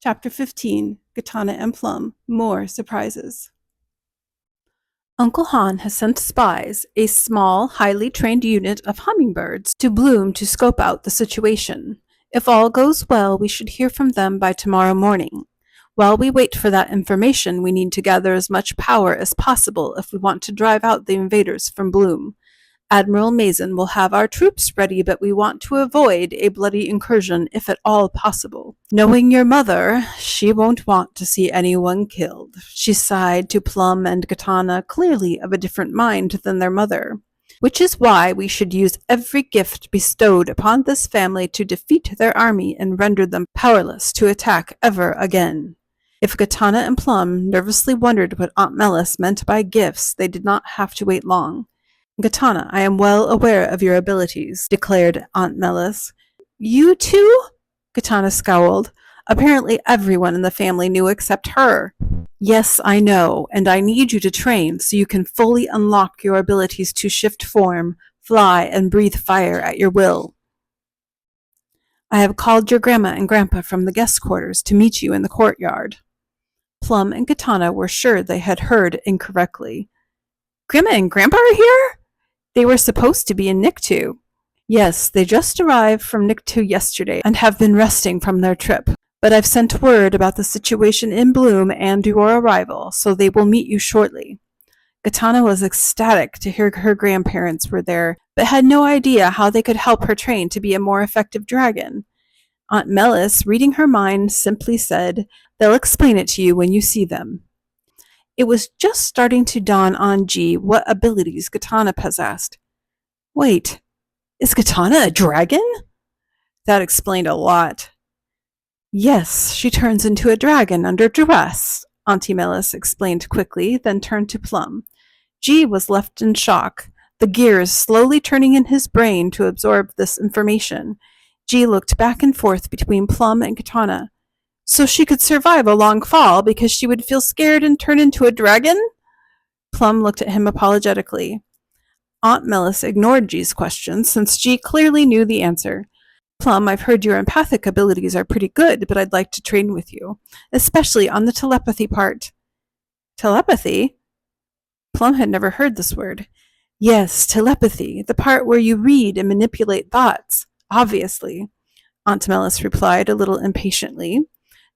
Chapter 15, Gitana and Plum, More Surprises. Uncle Han has sent spies, a small, highly trained unit of hummingbirds, to Bloom to scope out the situation. If all goes well, we should hear from them by tomorrow morning. While we wait for that information, we need to gather as much power as possible if we want to drive out the invaders from Bloom. Admiral Mason will have our troops ready, but we want to avoid a bloody incursion if at all possible. Knowing your mother, she won't want to see anyone killed. She sighed to Plum and Gitana, clearly of a different mind than their mother. Which is why we should use every gift bestowed upon this family to defeat their army and render them powerless to attack ever again. If Gitana and Plum nervously wondered what Aunt Melis meant by gifts, they did not have to wait long. Gitana, I am well aware of your abilities, declared Aunt Melis. You too? Gitana scowled. Apparently everyone in the family knew except her. Yes, I know, and I need you to train so you can fully unlock your abilities to shift form, fly, and breathe fire at your will. I have called your grandma and grandpa from the guest quarters to meet you in the courtyard. Plum and Gitana were sure they had heard incorrectly. Grandma and grandpa are here? They were supposed to be in Nikto. Yes, they just arrived from Nikto yesterday and have been resting from their trip. But I've sent word about the situation in Bloom and your arrival, so they will meet you shortly. Gitana was ecstatic to hear her grandparents were there, but had no idea how they could help her train to be a more effective dragon. Aunt Melis, reading her mind, simply said, "They'll explain it to you when you see them." It was just starting to dawn on G what abilities Gitana possessed. Wait, is Gitana a dragon? That explained a lot. Yes, she turns into a dragon under duress, Auntie Melis explained quickly, then turned to Plum. G was left in shock, the gears slowly turning in his brain to absorb this information. G looked back and forth between Plum and Gitana. So she could survive a long fall because she would feel scared and turn into a dragon? Plum looked at him apologetically. Aunt Melis ignored G's question since G clearly knew the answer. Plum, I've heard your empathic abilities are pretty good, but I'd like to train with you, especially on the telepathy part. Telepathy? Plum had never heard this word. Yes, telepathy, the part where you read and manipulate thoughts, obviously, Aunt Melis replied a little impatiently.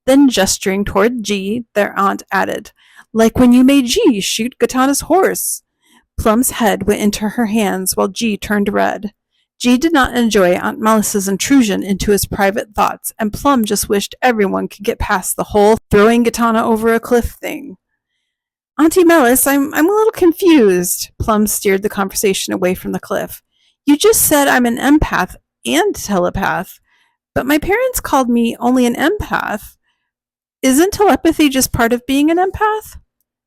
Then gesturing toward G, their aunt added, like when you made G shoot Gitana's horse. Plum's head went into her hands while G turned red. G did not enjoy Aunt Melis's intrusion into his private thoughts, and Plum just wished everyone could get past the whole throwing Gitana over a cliff thing. Auntie Melis, I'm a little confused. Plum steered the conversation away from the cliff. You just said I'm an empath and telepath, but my parents called me only an empath. Isn't telepathy just part of being an empath?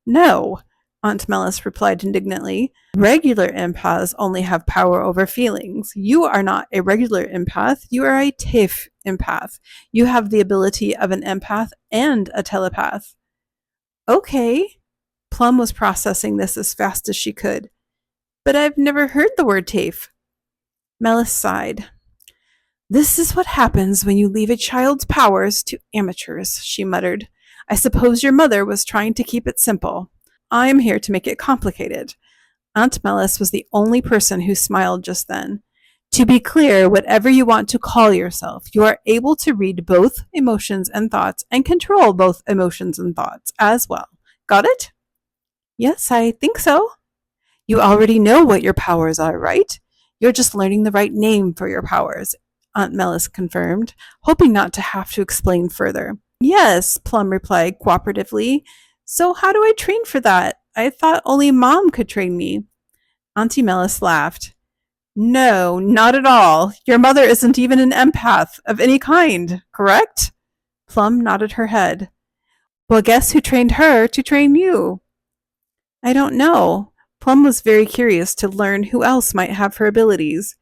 No, Aunt Melis replied indignantly. Regular empaths only have power over feelings. You are not a regular empath. You are a TAFE empath. You have the ability of an empath and a telepath. Okay. Plum was processing this as fast as she could. But I've never heard the word TAFE. Melis sighed. This is what happens when you leave a child's powers to amateurs, she muttered. I suppose your mother was trying to keep it simple. I am here to make it complicated. Aunt Melis was the only person who smiled just then. To be clear, whatever you want to call yourself, you are able to read both emotions and thoughts and control both emotions and thoughts as well. Got it? Yes, I think so. You already know what your powers are, right? You're just learning the right name for your powers, Aunt Melis confirmed, hoping not to have to explain further. Yes, Plum replied cooperatively. So how do I train for that? I thought only Mom could train me. Auntie Melis laughed. No, not at all. Your mother isn't even an empath of any kind, correct? Plum nodded her head. Well, guess who trained her to train you? I don't know. Plum was very curious to learn who else might have her abilities.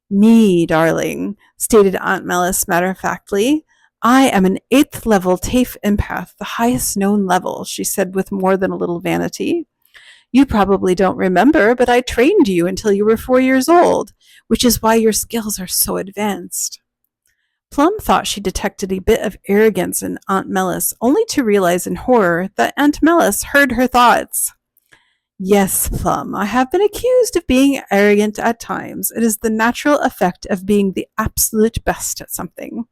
Me, darling, stated Aunt Melis matter-of-factly. I am an 8th level TAFE empath, the highest known level, she said with more than a little vanity. You probably don't remember, but I trained you until you were 4 years old, which is why your skills are so advanced. Plum thought she detected a bit of arrogance in Aunt Melis, only to realize in horror that Aunt Melis heard her thoughts. Yes, Plum, I have been accused of being arrogant at times. It is the natural effect of being the absolute best at something.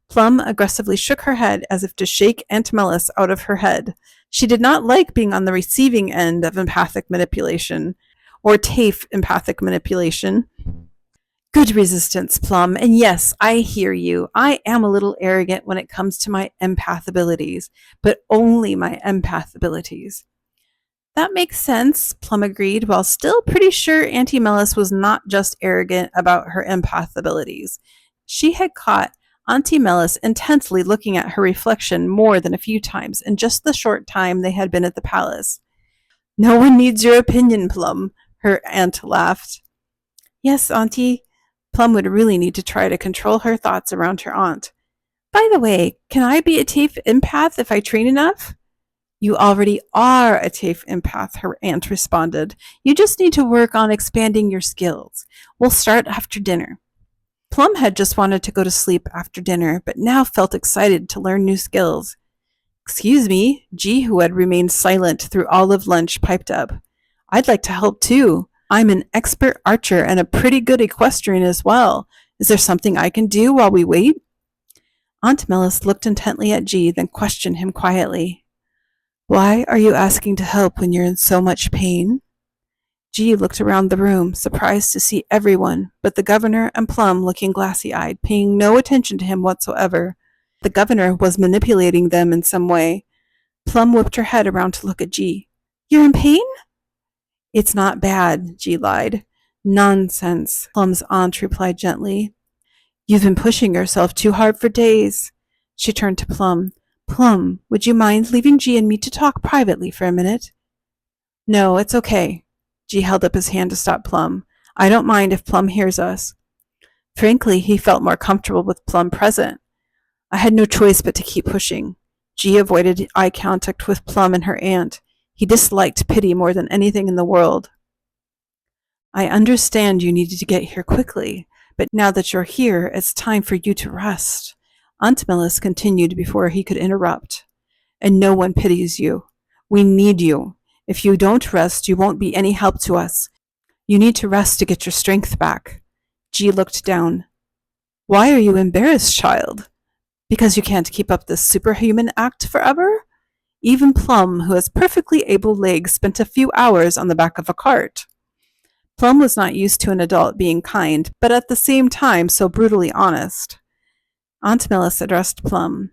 Plum aggressively shook her head as if to shake Aunt Melis out of her head. She did not like being on the receiving end of empathic manipulation, or TAFE empathic manipulation. Good resistance, Plum, and yes, I hear you. I am a little arrogant when it comes to my empath abilities, but only my empath abilities. That makes sense, Plum agreed, while still pretty sure Auntie Melis was not just arrogant about her empath abilities. She had caught Auntie Melis intensely looking at her reflection more than a few times in just the short time they had been at the palace. No one needs your opinion, Plum, her aunt laughed. Yes, Auntie. Plum would really need to try to control her thoughts around her aunt. By the way, can I be a TAFE empath if I train enough? You already are a TAFE empath, her aunt responded. You just need to work on expanding your skills. We'll start after dinner. Plum had just wanted to go to sleep after dinner, but now felt excited to learn new skills. Excuse me, G, who had remained silent through all of lunch, piped up. I'd like to help too. I'm an expert archer and a pretty good equestrian as well. Is there something I can do while we wait? Aunt Melis looked intently at G, then questioned him quietly. Why are you asking to help when you're in so much pain? G looked around the room, surprised to see everyone but the governor and Plum looking glassy-eyed, paying no attention to him whatsoever. The governor was manipulating them in some way. Plum whipped her head around to look at G. You're in pain? It's not bad, G lied. Nonsense, Plum's aunt replied gently. You've been pushing yourself too hard for days. She turned to Plum. Plum, would you mind leaving G and me to talk privately for a minute? No, it's okay. G held up his hand to stop Plum. I don't mind if Plum hears us. Frankly, he felt more comfortable with Plum present. I had no choice but to keep pushing. G avoided eye contact with Plum and her aunt. He disliked pity more than anything in the world. I understand you needed to get here quickly, but now that you're here, it's time for you to rest. Aunt Melis continued before he could interrupt. And no one pities you. We need you. If you don't rest, you won't be any help to us. You need to rest to get your strength back. G looked down. Why are you embarrassed, child? Because you can't keep up this superhuman act forever? Even Plum, who has perfectly able legs, spent a few hours on the back of a cart. Plum was not used to an adult being kind, but at the same time so brutally honest. Aunt Melis addressed Plum.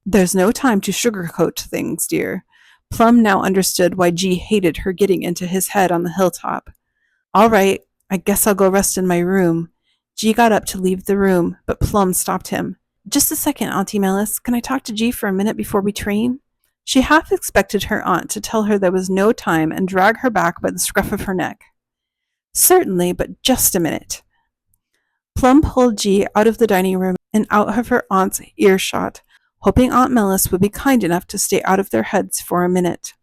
There's no time to sugarcoat things, dear. Plum now understood why G hated her getting into his head on the hilltop. All right, I guess I'll go rest in my room. G got up to leave the room, but Plum stopped him. Just a second, Auntie Melis. Can I talk to G for a minute before we train? She half expected her aunt to tell her there was no time and drag her back by the scruff of her neck. Certainly, but just a minute. Plum pulled G out of the dining room and out of her aunt's earshot, hoping Aunt Melis would be kind enough to stay out of their heads for a minute.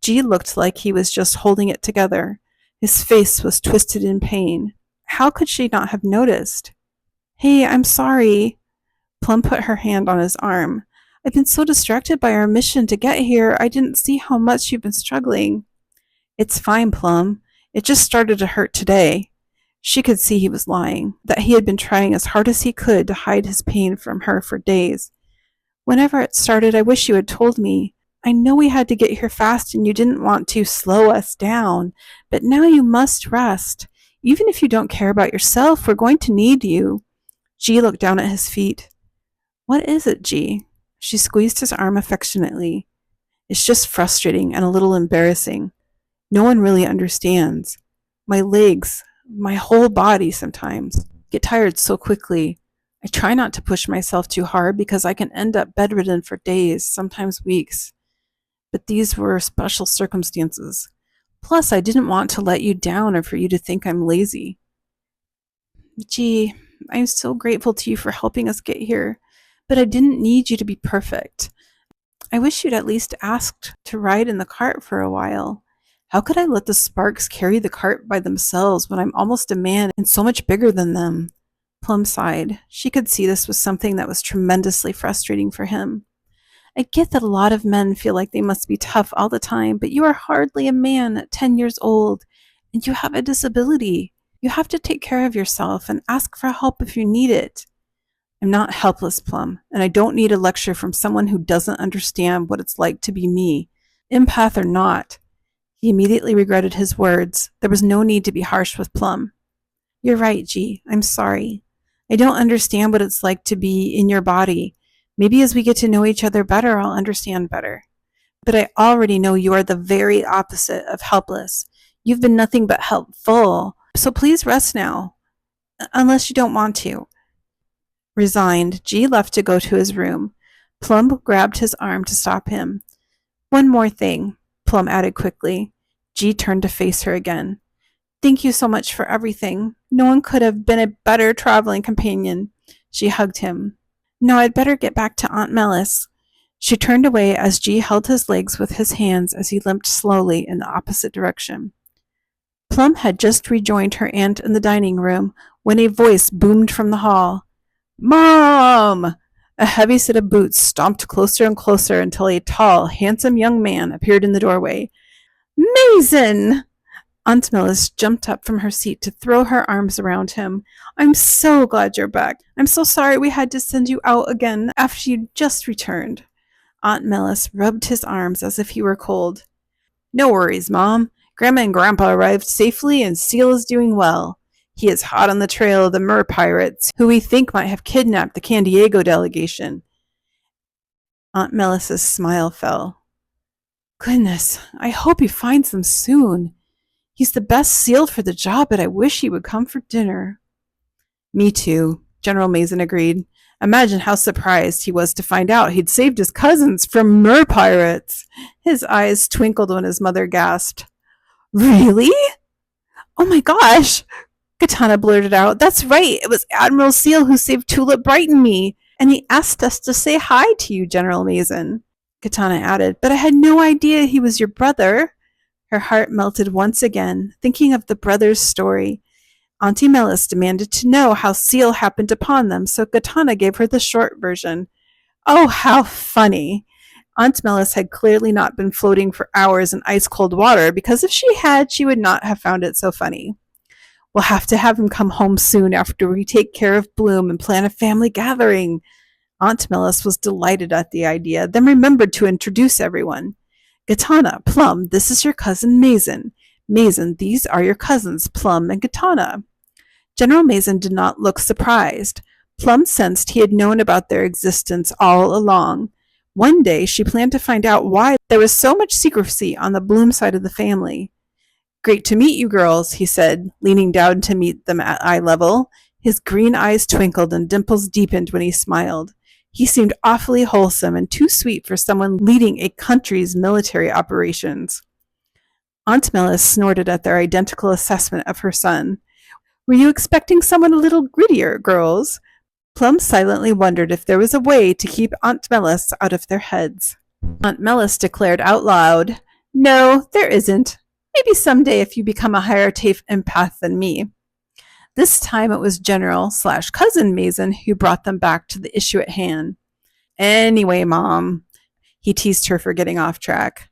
G looked like he was just holding it together. His face was twisted in pain. How could she not have noticed? Hey, I'm sorry. Plum put her hand on his arm. I've been so distracted by our mission to get here, I didn't see how much you've been struggling. It's fine, Plum. It just started to hurt today. She could see he was lying, that he had been trying as hard as he could to hide his pain from her for days. Whenever it started, I wish you had told me. I know we had to get here fast and you didn't want to slow us down, but now you must rest. Even if you don't care about yourself, we're going to need you. G looked down at his feet. What is it, G? She squeezed his arm affectionately. It's just frustrating and a little embarrassing. No one really understands. My legs, my whole body sometimes get tired so quickly. I try not to push myself too hard because I can end up bedridden for days, sometimes weeks. But these were special circumstances. Plus, I didn't want to let you down or for you to think I'm lazy. Gee, I'm so grateful to you for helping us get here, but I didn't need you to be perfect. I wish you'd at least asked to ride in the cart for a while. How could I let the Sparks carry the cart by themselves when I'm almost a man and so much bigger than them? Plum sighed. She could see this was something that was tremendously frustrating for him. I get that a lot of men feel like they must be tough all the time, but you are hardly a man at 10 years old, and you have a disability. You have to take care of yourself and ask for help if you need it. I'm not helpless, Plum, and I don't need a lecture from someone who doesn't understand what it's like to be me, empath or not. He immediately regretted his words. There was no need to be harsh with Plum. You're right, G. I'm sorry. I don't understand what it's like to be in your body. Maybe as we get to know each other better, I'll understand better. But I already know you are the very opposite of helpless. You've been nothing but helpful. So please rest now. Unless you don't want to. Resigned, G left to go to his room. Plum grabbed his arm to stop him. One more thing, Plum added quickly. G turned to face her again. Thank you so much for everything. No one could have been a better traveling companion. She hugged him. No, I'd better get back to Aunt Melis. She turned away as G held his legs with his hands as he limped slowly in the opposite direction. Plum had just rejoined her aunt in the dining room when a voice boomed from the hall. Mom! A heavy set of boots stomped closer and closer until a tall, handsome young man appeared in the doorway. Mason! Aunt Melis jumped up from her seat to throw her arms around him. I'm so glad you're back. I'm so sorry we had to send you out again after you just returned. Aunt Melis rubbed his arms as if he were cold. No worries, Mom. Grandma and Grandpa arrived safely and Seal is doing well. He is hot on the trail of the mer pirates, who we think might have kidnapped the San Diego delegation. Aunt Melis's smile fell. Goodness, I hope he finds them soon. He's the best sealed for the job, but I wish he would come for dinner. Me too, General Mason agreed. Imagine how surprised he was to find out he'd saved his cousins from mer pirates. His eyes twinkled when his mother gasped. Really? Oh my gosh! Gitana blurted out. That's right, it was Admiral Seal who saved Tulip Bright and me, and he asked us to say hi to you, General Mason. Gitana added, but I had no idea he was your brother. Her heart melted once again, thinking of the brothers' story. Auntie Melis demanded to know how Seal happened upon them, so Gitana gave her the short version. Oh, how funny! Aunt Melis had clearly not been floating for hours in ice-cold water, because if she had, she would not have found it so funny. We'll have to have him come home soon after we take care of Bloom and plan a family gathering. Aunt Melis was delighted at the idea, then remembered to introduce everyone. Gitana, Plum, this is your cousin Mason. Mason, these are your cousins, Plum and Gitana. General Mason did not look surprised. Plum sensed he had known about their existence all along. One day she planned to find out why there was so much secrecy on the Bloom side of the family. Great to meet you girls, he said, leaning down to meet them at eye level. His green eyes twinkled and dimples deepened when he smiled. He seemed awfully wholesome and too sweet for someone leading a country's military operations. Aunt Melis snorted at their identical assessment of her son. Were you expecting someone a little grittier, girls? Plum silently wondered if there was a way to keep Aunt Melis out of their heads. Aunt Melis declared out loud, No, there isn't. Maybe someday if you become a higher TAFE empath than me. This time it was General/Cousin Mason who brought them back to the issue at hand. Anyway, Mom, he teased her for getting off track.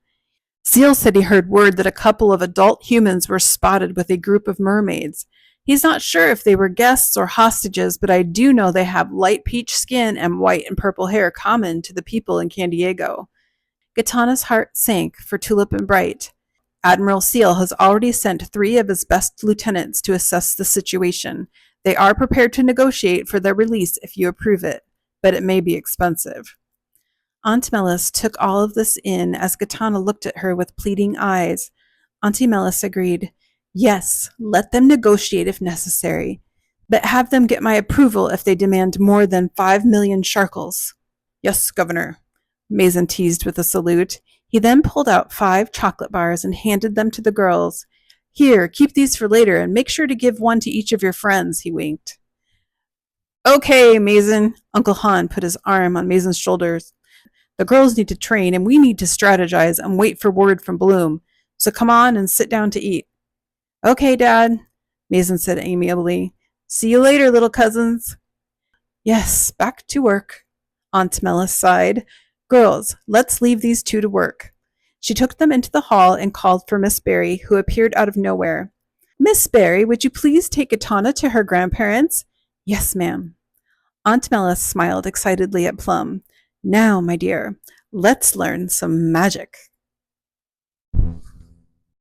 Seal said he heard word that a couple of adult humans were spotted with a group of mermaids. He's not sure if they were guests or hostages, but I do know they have light peach skin and white and purple hair common to the people in San Diego. Gitana's heart sank for Tulip and Bright. Admiral Seal has already sent 3 of his best lieutenants to assess the situation. They are prepared to negotiate for their release if you approve it, but it may be expensive. Aunt Melis took all of this in as Gitana looked at her with pleading eyes. Auntie Melis agreed. Yes, let them negotiate if necessary, but have them get my approval if they demand more than 5 million sharkles. Yes, Governor, Mason teased with a salute. He then pulled out 5 chocolate bars and handed them to the girls. Here, keep these for later and make sure to give one to each of your friends, he winked. Okay, Mason. Uncle Han put his arm on Mason's shoulders. The girls need to train and we need to strategize and wait for word from Bloom. So come on and sit down to eat. Okay, Dad, Mason said amiably. See you later, little cousins. Yes, back to work. Aunt Melis sighed. Girls, let's leave these two to work. She took them into the hall and called for Miss Barry, who appeared out of nowhere. Miss Barry, would you please take Gitana to her grandparents? Yes, ma'am. Aunt Melis smiled excitedly at Plum. Now, my dear, let's learn some magic.